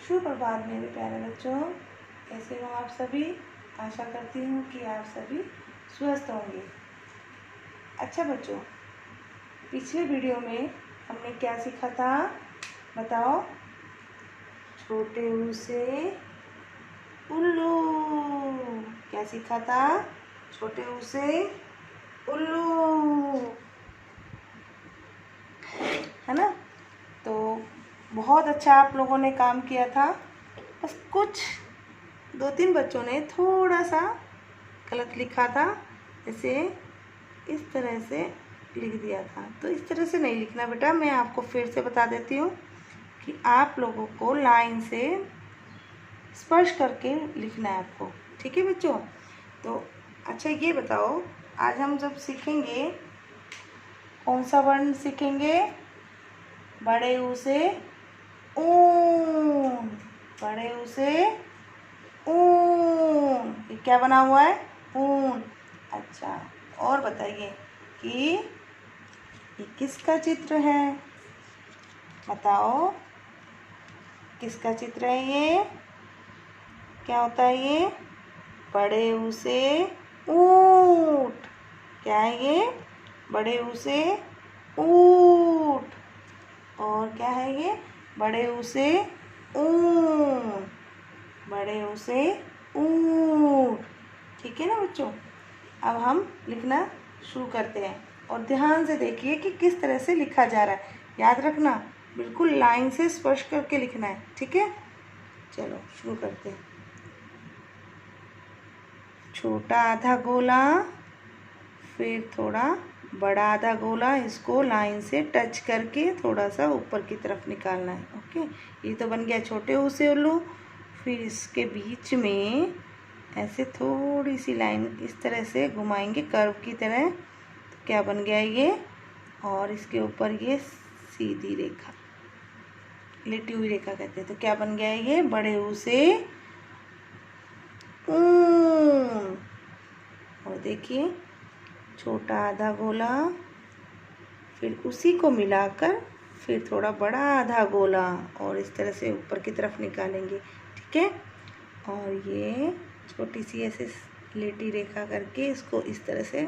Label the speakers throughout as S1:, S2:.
S1: सुप्रभात मेरे प्यारे बच्चों, कैसे हो आप सभी। आशा करती हूँ कि आप सभी स्वस्थ होंगे। अच्छा बच्चों, पिछले वीडियो में हमने क्या सीखा था बताओ। छोटे ऊ से उल्लू। क्या सीखा था? छोटे ऊ से उल्लू, है ना। तो बहुत अच्छा आप लोगों ने काम किया था। बस कुछ 2-3 बच्चों ने थोड़ा सा गलत लिखा था, जैसे इस तरह से लिख दिया था। तो इस तरह से नहीं लिखना बेटा। मैं आपको फिर से बता देती हूँ कि आप लोगों को लाइन से स्पर्श करके लिखना है आपको, ठीक है बच्चों। तो अच्छा ये बताओ, आज हम जब सीखेंगे कौन सा वर्ण सीखेंगे? बड़े ऊ से ऊन। बड़े ऊ से ऊन। ये क्या बना हुआ है? ऊन। अच्छा, और बताइए कि ये किसका चित्र है? बताओ, किसका चित्र है ये? क्या होता है ये? बड़े ऊ से ऊंट। क्या है ये? बड़े ऊ से ऊंट। और क्या है ये? बड़े ऊ से ऊन। बड़े ऊ से ऊंट। ठीक है ना बच्चों। अब हम लिखना शुरू करते हैं और ध्यान से देखिए कि किस तरह से लिखा जा रहा है। याद रखना, बिल्कुल लाइन से स्पर्श करके लिखना है, ठीक है। चलो शुरू करते हैं। छोटा आधा गोला, फिर थोड़ा बड़ा आधा गोला, इसको लाइन से टच करके थोड़ा सा ऊपर की तरफ निकालना है। ओके, ये तो बन गया छोटे ऊ से उल्लू। फिर इसके बीच में ऐसे थोड़ी सी लाइन इस तरह से घुमाएंगे कर्व की तरह। तो क्या बन गया ये? और इसके ऊपर ये सीधी रेखा, लेटी हुई रेखा कहते हैं। तो क्या बन गया ये? बड़े ऊ से ऊन। और देखिए, छोटा आधा गोला, फिर उसी को मिलाकर फिर थोड़ा बड़ा आधा गोला और इस तरह से ऊपर की तरफ निकालेंगे, ठीक है। और ये छोटी सी ऐसे लेटी रेखा करके इसको इस तरह से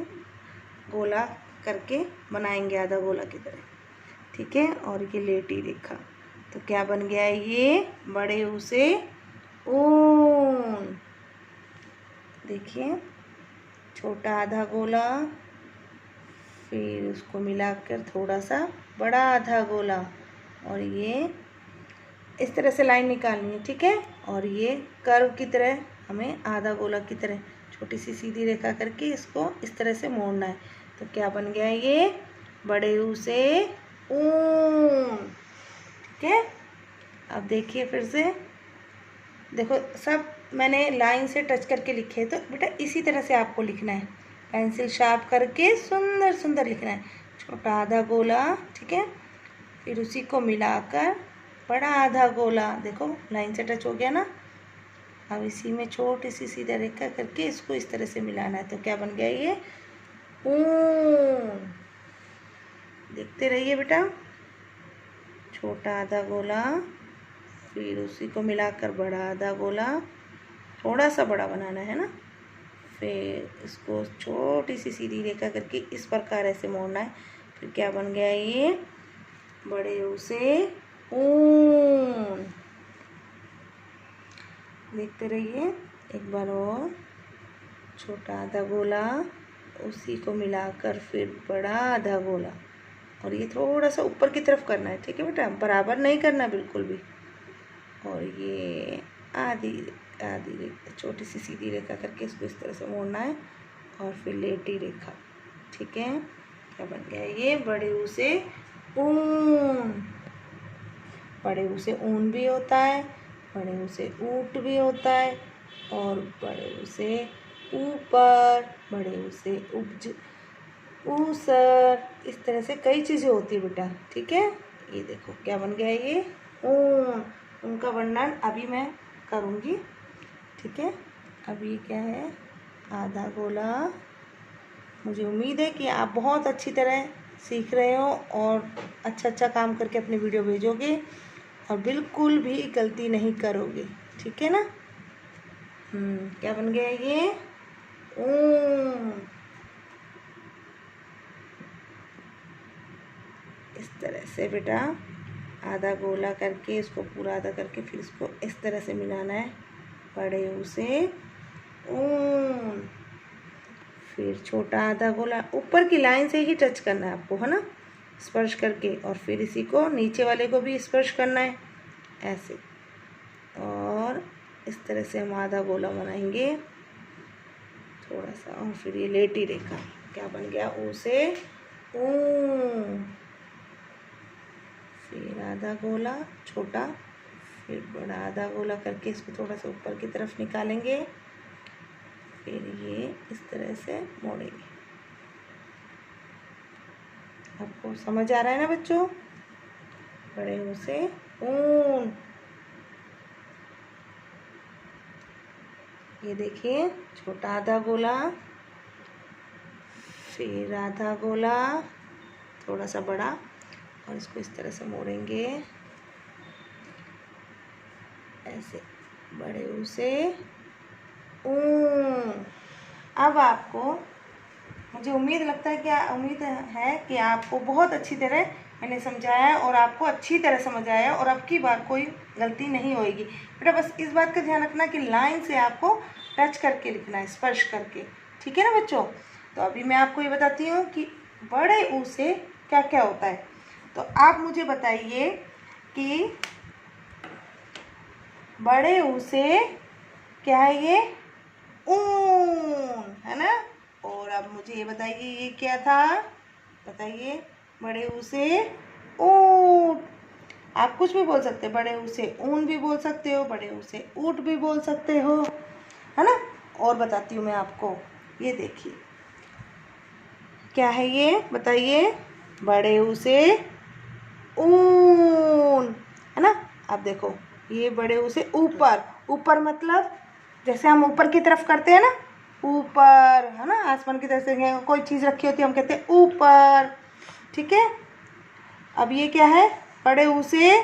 S1: गोला करके बनाएंगे आधा गोला की तरह, ठीक है। और ये लेटी रेखा, तो क्या बन गया ये? बड़े ऊ से ऊन। देखिए, छोटा आधा गोला, फिर उसको मिलाकर थोड़ा सा बड़ा आधा गोला, और ये इस तरह से लाइन निकालनी है, ठीक है। और ये कर्व की तरह हमें आधा गोला की तरह छोटी सी सीधी रेखा करके इसको इस तरह से मोड़ना है। तो क्या बन गया ये? बड़े ऊ से ऊन, ठीक है। अब देखिए फिर से, देखो सब मैंने लाइन से टच करके लिखे, तो बेटा इसी तरह से आपको लिखना है। पेंसिल शार्प करके सुंदर सुंदर लिखना है। छोटा आधा गोला, ठीक है, फिर उसी को मिलाकर बड़ा आधा गोला। देखो लाइन से टच हो गया ना। अब इसी में छोटी सी सीधा रेखा करके इसको इस तरह से मिलाना है। तो क्या बन गया ये? ऊन। देखते रहिए बेटा। छोटा आधा गोला, फिर उसी को मिलाकर बड़ा आधा गोला, थोड़ा सा बड़ा बनाना है ना। फिर इसको छोटी सी सीधी रेखा करके इस प्रकार ऐसे मोड़ना है। फिर क्या बन गया ये? बड़े ऊ से ऊन। देखते रहिए एक बार और। छोटा आधा गोला, उसी को मिलाकर फिर बड़ा आधा गोला, और ये थोड़ा सा ऊपर की तरफ करना है, ठीक है बेटा, बराबर नहीं करना बिल्कुल भी। और ये आधी आधी छोटी सी सीधी रेखा करके इसको इस तरह से मोड़ना है, और फिर लेटी रेखा, ठीक है। क्या बन गया ये? बड़े ऊ से ऊन। बड़े ऊ से ऊन भी होता है, बड़े ऊ से ऊंट भी होता है, और बड़े ऊ से ऊपर, बड़े ऊ से उपज, ऊसर, इस तरह से कई चीज़ें होती है बेटा, ठीक है। ये देखो क्या बन गया ये? ऊन। उनका वर्णन अभी मैं करूँगी, ठीक है। अभी क्या है? आधा गोला। मुझे उम्मीद है कि आप बहुत अच्छी तरह सीख रहे हो और अच्छा अच्छा काम करके अपनी वीडियो भेजोगे। और बिल्कुल भी गलती नहीं करोगे, ठीक है ना। क्या बन गया ये? ऊन। इस तरह से बेटा आधा गोला करके इसको पूरा आधा करके फिर इसको इस तरह से मिलाना है, बड़े ऊ से ऊन। फिर छोटा आधा गोला ऊपर की लाइन से ही टच करना है आपको, है ना, स्पर्श करके, और फिर इसी को नीचे वाले को भी स्पर्श करना है ऐसे। और इस तरह से हम आधा गोला बनाएंगे थोड़ा सा, और फिर ये लेटी रेखा क्या बन गया? ऊ से ऊ। फिर आधा गोला छोटा, फिर बड़ा आधा गोला करके इसको थोड़ा सा ऊपर की तरफ निकालेंगे, फिर ये इस तरह से मोड़ेंगे। आपको समझ आ रहा है ना बच्चों? बड़े ऊ से ऊन। ये देखिए छोटा आधा गोला, फिर आधा गोला थोड़ा सा बड़ा, और इसको इस तरह से मोड़ेंगे ऐसे, बड़े ऊ से ऊन। अब आपको, मुझे उम्मीद है कि आपको बहुत अच्छी तरह मैंने समझाया और आपको अच्छी तरह समझ आया और अब की बार कोई गलती नहीं होएगी। बेटा बस इस बात का ध्यान रखना कि लाइन से आपको टच करके लिखना है, स्पर्श करके, ठीक है ना बच्चों। तो अभी मैं आपको ये बताती हूँ कि बड़े ऊ से क्या क्या होता है। तो आप मुझे बताइए कि बड़े ऊ से क्या है? ये ऊन, है ना। और अब मुझे ये बताइए ये क्या था? बताइए। बड़े ऊ से ऊँट। आप कुछ भी बोल सकते हैं, बड़े ऊ से ऊन भी बोल सकते हो, बड़े ऊ से ऊँट भी बोल सकते हो, है ना। और बताती हूँ मैं आपको, ये देखिए क्या है ये, बताइए। बड़े ऊ से ऊन, है ना। अब देखो ये बड़े ऊ से ऊपर, ऊपर मतलब जैसे हम ऊपर की तरफ करते हैं ना, ऊपर, है ना, आसमान की तरफ से कोई चीज़ रखी होती है हम कहते हैं ऊपर, ठीक है। अब ये क्या है? बड़े ऊ से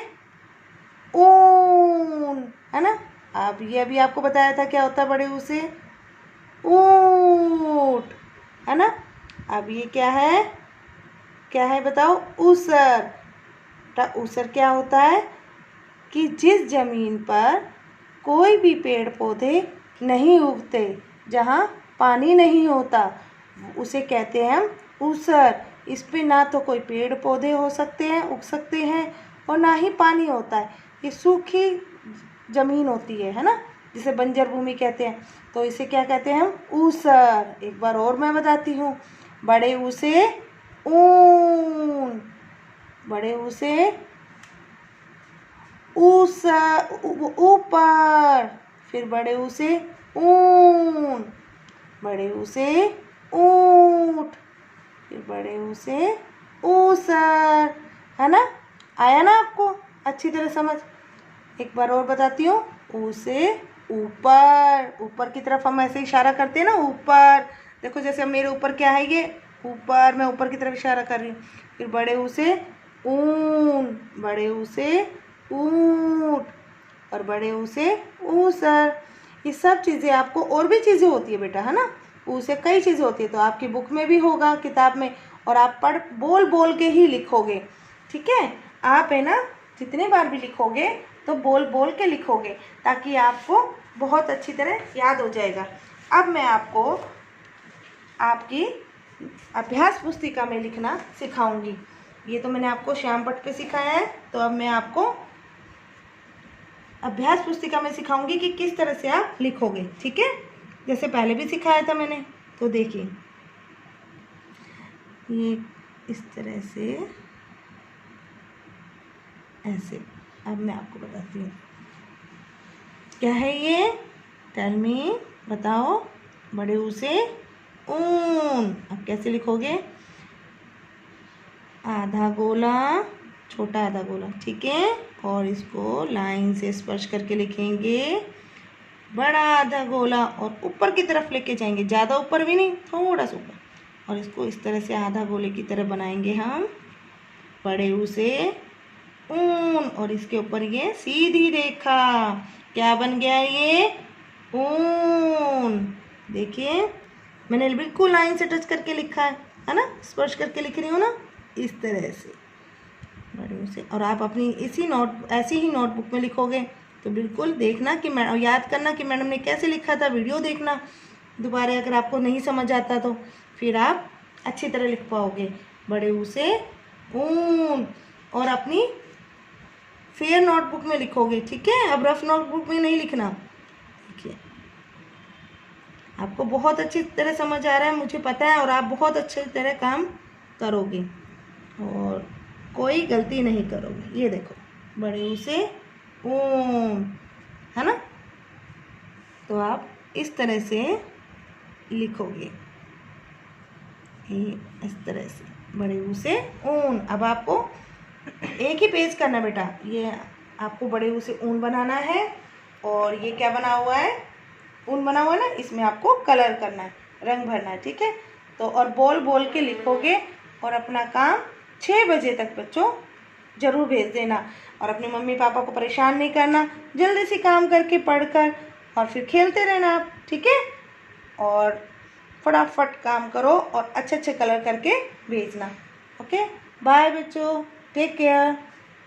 S1: ऊन, है ना। अब ये अभी आपको बताया था क्या होता है बड़े ऊ से ऊँट, है ना। अब ये क्या है? क्या है बताओ? ऊसर। ऊसर क्या होता है? कि जिस जमीन पर कोई भी पेड़ पौधे नहीं उगते, जहाँ पानी नहीं होता, उसे कहते हैं हम ऊसर। इस पे ना तो कोई पेड़ पौधे हो सकते हैं, उग सकते हैं, और ना ही पानी होता है। ये सूखी ज़मीन होती है ना, जिसे बंजर भूमि कहते हैं। तो इसे क्या कहते हैं हम? ऊसर। एक बार और मैं बताती हूँ। बड़े ऊ से ऊन, बड़े ऊ से ऊपर, फिर बड़े ऊ से ऊन, बड़े ऊ से ऊँट, फिर बड़े ऊ से ऊसर, है ना। आया ना आपको अच्छी तरह समझ? एक बार और बताती हूँ। ऊ से ऊपर, ऊपर की तरफ हम ऐसे इशारा करते हैं ना, ऊपर। देखो जैसे मेरे ऊपर क्या है, ये ऊपर, मैं ऊपर की तरफ इशारा कर रही हूँ। फिर बड़े ऊ से ऊन, बड़े ऊ से ऊँट, और बड़े ऊ से ऊसर। ये सब चीज़ें आपको, और भी चीज़ें होती है बेटा, है ना। ऊ से कई चीज़ें होती है, तो आपकी बुक में भी होगा, किताब में, और आप बोल बोल के ही लिखोगे, ठीक है। आप है ना जितने बार भी लिखोगे तो बोल बोल के लिखोगे, ताकि आपको बहुत अच्छी तरह याद हो जाएगा। अब मैं आपको आपकी अभ्यास पुस्तिका में लिखना सिखाऊंगी। ये तो मैंने आपको श्याम पट्ट पे सिखाया है, तो अब मैं आपको अभ्यास पुस्तिका में सिखाऊंगी कि किस तरह से आप लिखोगे, ठीक है। जैसे पहले भी सिखाया था मैंने, तो देखिए ये इस तरह से, ऐसे। अब मैं आपको बताती हूँ क्या है ये। टेल मी, बताओ। बड़े ऊ से ऊन। अब कैसे लिखोगे? आधा गोला, छोटा आधा गोला, ठीक है, और इसको लाइन से स्पर्श करके लिखेंगे। बड़ा आधा गोला और ऊपर की तरफ लेके जाएंगे, ज़्यादा ऊपर भी नहीं, थोड़ा सा ऊपर, और इसको इस तरह से आधा गोले की तरह बनाएंगे हम। बड़े ऊ से ऊन, और इसके ऊपर ये सीधी रेखा, क्या बन गया ये? ऊन। देखिए मैंने बिल्कुल लाइन से टच करके लिखा है ना, स्पर्श करके लिख रही हूँ ना, इस तरह से बड़े से। और आप अपनी ऐसी ही नोटबुक में लिखोगे तो बिल्कुल देखना कि याद करना कि मैडम ने कैसे लिखा था, वीडियो देखना दोबारा अगर आपको नहीं समझ आता तो, फिर आप अच्छी तरह लिख पाओगे। बड़े ऊ से ऊन, और अपनी फेयर नोटबुक में लिखोगे, ठीक है? अब रफ नोटबुक में नहीं लिखना। देखिए आपको बहुत अच्छी तरह समझ आ रहा है, मुझे पता है, और आप बहुत अच्छी तरह काम करोगे और कोई गलती नहीं करोगे। ये देखो बड़े ऊ से ऊन, है ना? तो आप इस तरह से लिखोगे, ये इस तरह से बड़े ऊ से ऊन। अब आपको एक ही पेज करना बेटा, ये आपको बड़े ऊ से ऊन बनाना है, और ये क्या बना हुआ है? ऊन बना हुआ है ना, इसमें आपको कलर करना है, रंग भरना है, ठीक है? तो और बोल बोल के लिखोगे, और अपना काम 6 बजे तक बच्चों ज़रूर भेज देना, और अपने मम्मी पापा को परेशान नहीं करना, जल्दी से काम करके पढ़कर, और फिर खेलते रहना आप, ठीक है? और फटाफट काम करो और अच्छे अच्छे कलर करके भेजना। ओके, बाय बच्चों, टेक केयर।